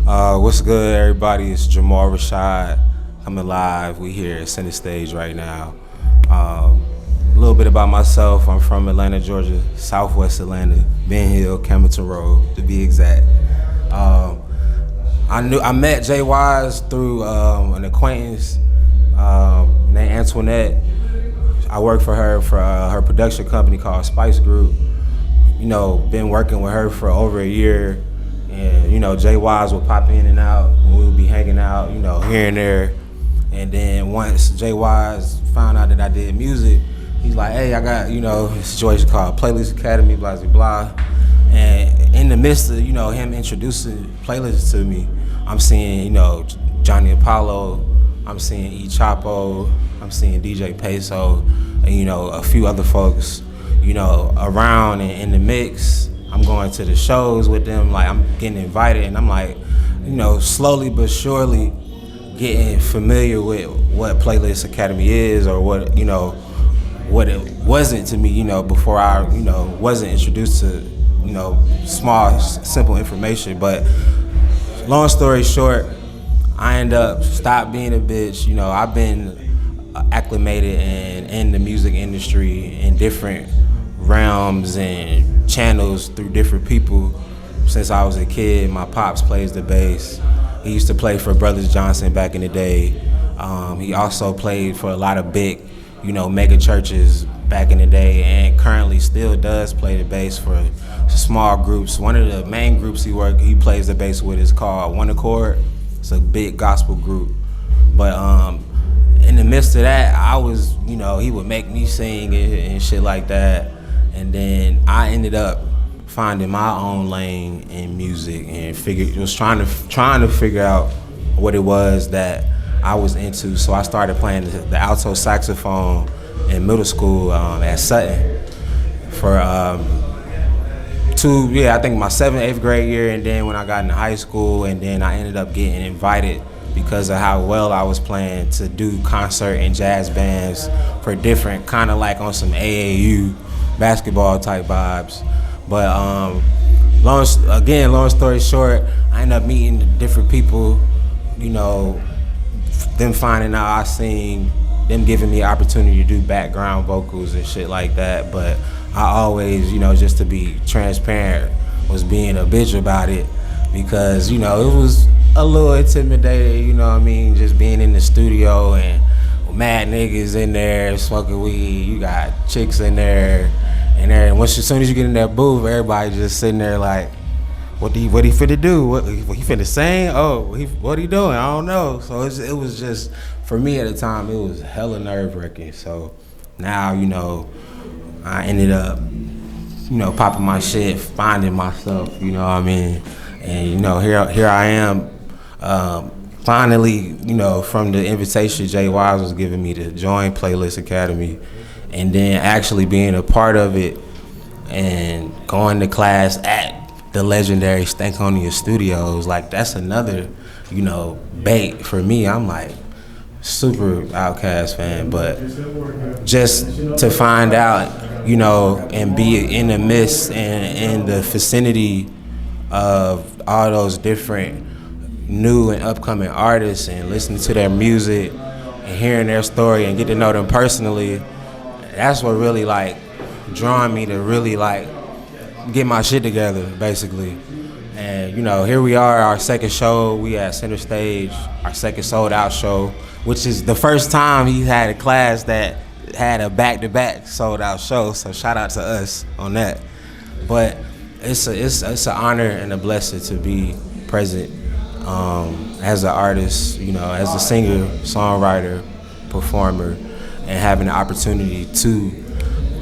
What's good, everybody? It's Jamal Rashad coming live. We here at Center Stage right now. A little bit about myself. I'm from Atlanta, Georgia, Southwest Atlanta, Ben Hill, Campbellton Road, to be exact. I met Jay Wise through an acquaintance named Antoinette. I work for her her production company called Spice Group. You know, been working with her for over a year. And, you know, Jay Wise would pop in and out, and we would be hanging out, you know, here and there. And then once Jay Wise found out that I did music, he's like, hey, I got, you know, this situation called Playlist Academy, blah, blah, blah. And in the midst of, you know, him introducing playlists to me, I'm seeing, you know, Johnny Apollo, I'm seeing E Chapo, I'm seeing DJ Peso, and, you know, a few other folks, you know, around and in the mix. I'm going to the shows with them, like I'm getting invited, and I'm like, you know, slowly but surely getting familiar with what Playlist Academy is, or what, you know, what it wasn't to me, you know, before I, you know, wasn't introduced to, you know, small, simple information. But long story short, I end up stopped being a bitch. You know, I've been acclimated in the music industry in different realms and channels through different people since I was a kid. My pops plays the bass. He used to play for Brothers Johnson back in the day. He also played for a lot of big, you know, mega churches back in the day, and currently still does play the bass for small groups. One of the main groups he plays the bass with is called One Accord. It's a big gospel group. But in the midst of that, I was, you know, he would make me sing and shit like that. And then I ended up finding my own lane in music and was trying to figure out what it was that I was into. So I started playing the alto saxophone in middle school at Sutton for I think my 7th, 8th grade year. And then when I got into high school, and then I ended up getting invited because of how well I was playing to do concert and jazz bands for different, kind of like on some AAU basketball type vibes. But long story short, I ended up meeting different people, you know, them finding out I sing, them giving me opportunity to do background vocals and shit like that. But I always, you know, just to be transparent, was being a bitch about it, because, you know, it was a little intimidating, you know what I mean, just being in the studio and mad niggas in there smoking weed, you got chicks in there, and then as soon as you get in that booth, everybody just sitting there like, what he finna do? What he finna sing? Oh, what he doing? I don't know. So it was just, for me at the time, it was hella nerve-wracking. So now, you know, I ended up, you know, popping my shit, finding myself, you know what I mean? And, you know, here I am, finally, you know, from the invitation Jay Wise was giving me to join Playlist Academy, and then actually being a part of it and going to class at the legendary Stankonia Studios, like that's another, you know, bait for me. I'm like super Outkast fan, but just to find out, you know, and be in the midst and in the vicinity of all those different new and upcoming artists and listening to their music and hearing their story and get to know them personally, that's what really like drawing me to really like get my shit together, basically. And, you know, here we are, our second show. We at Center Stage, our second sold out show, which is the first time he had a class that had a back-to-back sold out show. So shout out to us on that. But it's an honor and a blessing to be present as an artist, you know, as a singer, songwriter, performer, and having the opportunity to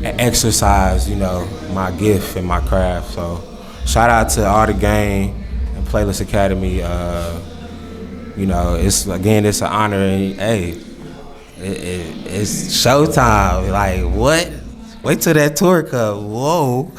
exercise, you know, my gift and my craft. So shout out to all the gang and Playlist Academy. You know, it's an honor, and hey, it's showtime. Like, what? Wait till that tour comes. Whoa.